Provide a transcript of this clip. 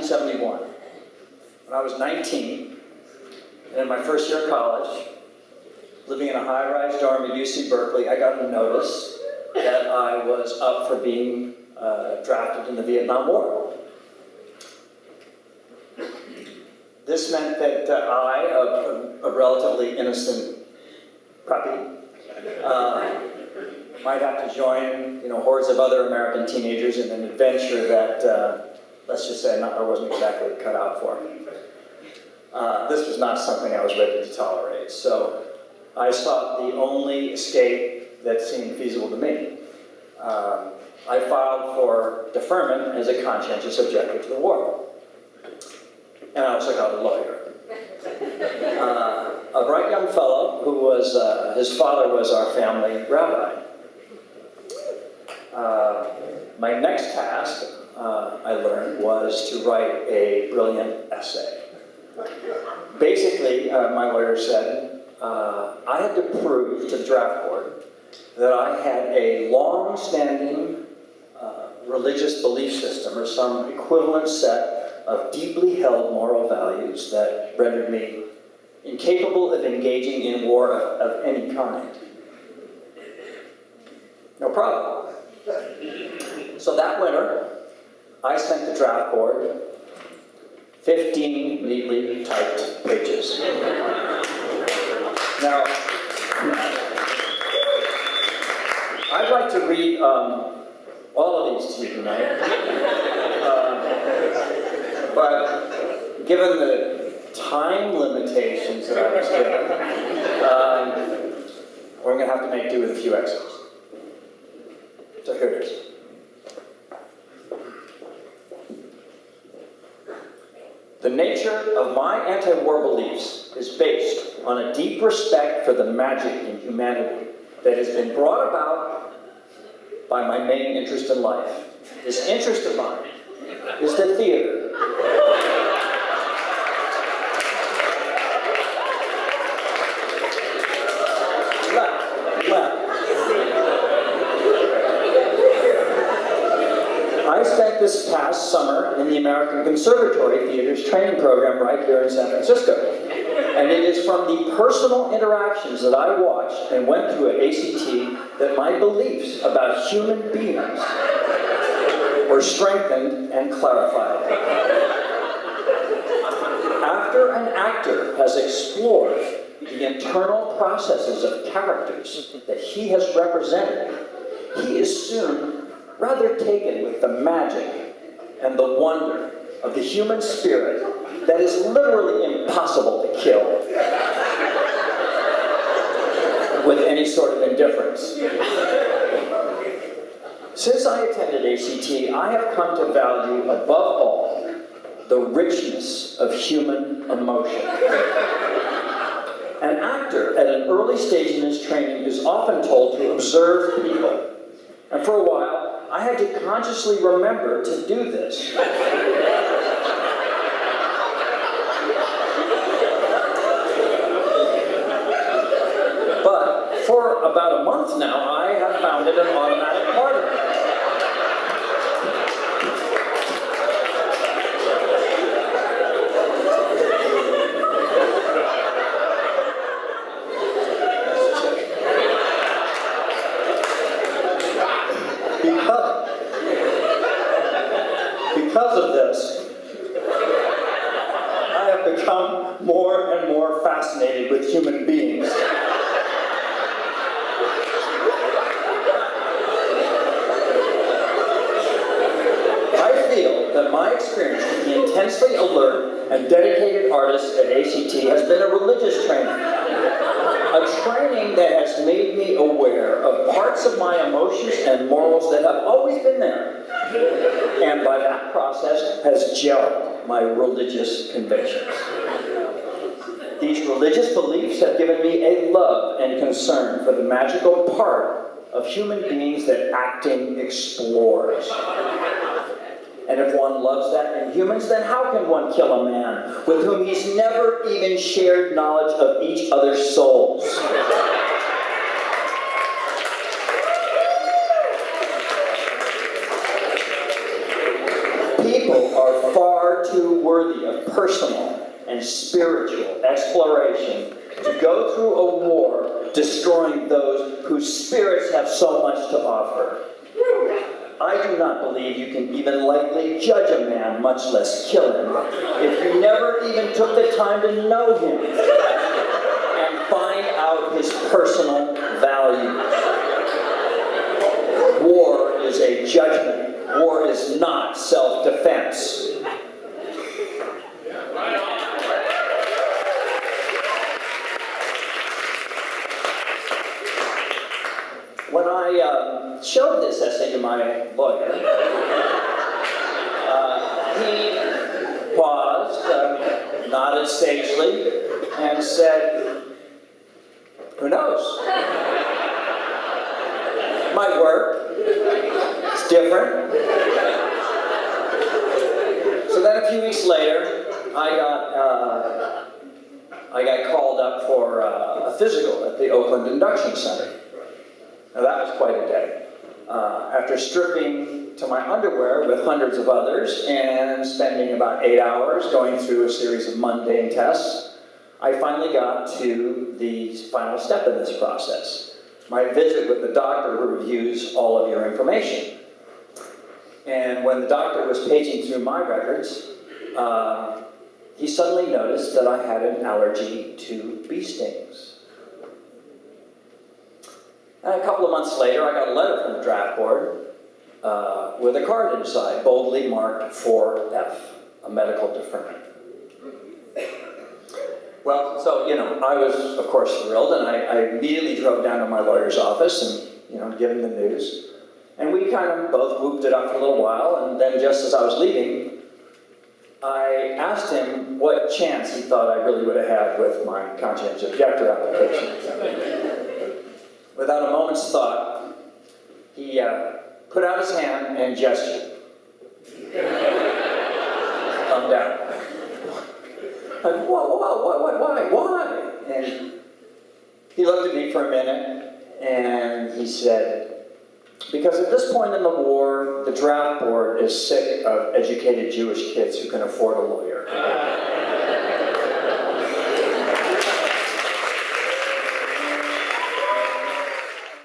1971. When I was 19, and in my first year of college, living in a high-rise dorm at UC Berkeley, I got a notice that I was up for being drafted in the Vietnam War. This meant that I, a relatively innocent puppy, might have to join, hordes of other American teenagers in an adventure that, let's just say, I wasn't exactly cut out for. This was not something I was ready to tolerate, so I sought the only escape that seemed feasible to me. I filed for deferment as a conscientious objector to the war. And I also got a lawyer. A bright young fellow who was, his father was our family rabbi. My next task, I learned, was to write a brilliant essay. Basically, my lawyer said, I had to prove to the draft board that I had a long-standing religious belief system or some equivalent set of deeply held moral values that rendered me incapable of engaging in war of any kind. No problem. So that winter, I sent the draft board 15 neatly typed pages. Now, I'd like to read all of these to you tonight, but given the time limitations that I was given, we're going to have to make do with a few excerpts. So here it is. The nature of my anti-war beliefs is based on a deep respect for the magic in humanity that has been brought about by my main interest in life. This interest of mine is the theater. I spent this past summer in the American Conservatory Theater's training program right here in San Francisco. And it is from the personal interactions that I watched and went through at ACT that my beliefs about human beings were strengthened and clarified. After an actor has explored the internal processes of characters that he has represented, he is soon rather taken with the magic and the wonder of the human spirit that is literally impossible to kill with any sort of indifference. Since I attended ACT, I have come to value above all the richness of human emotion. An actor at an early stage in his training is often told to observe people, and for a while I had to consciously remember to do this. But for about a month now, I have found it an automatic part of it. Because of this, I have become more and more fascinated with human beings. I feel that my experience with the intensely alert and dedicated artists at ACT has been a religious training. A training that has made me aware of parts of my emotions and morals that have always been there. And by that process has gelled my religious convictions. These religious beliefs have given me a love and concern for the magical part of human beings that acting explores. And if one loves that in humans, then how can one kill a man with whom he's never even shared knowledge of each other's souls? People are far far too worthy of personal and spiritual exploration to go through a war destroying those whose spirits have so much to offer. I do not believe you can even lightly judge a man, much less kill him, if you never even took the time to know him and find out his personal values. War is a judgment. War is not self-defense. When I showed this essay to my lawyer, he paused, nodded sagely, and said, "Who knows? Might work. It's different." So then a few weeks later, I got called up for a physical at the Oakland Induction Center. Now that was quite a day. After stripping to my underwear with hundreds of others and spending about 8 hours going through a series of mundane tests, I finally got to the final step in this process. My visit with the doctor who reviews all of your information. And when the doctor was paging through my records, he suddenly noticed that I had an allergy to bee stings. And a couple of months later, I got a letter from the draft board with a card inside, boldly marked 4F, a medical deferment. Well, so, I was, of course, thrilled, and I immediately drove down to my lawyer's office and, give him the news. And we kind of both whooped it up for a little while, and then just as I was leaving, I asked him what chance he thought I really would have had with my conscientious objector application. Without a moment's thought, he put out his hand and gestured. Thumb down. Like, why? And he looked at me for a minute, and he said, "Because at this point in the war, the draft board is sick of educated Jewish kids who can afford a lawyer."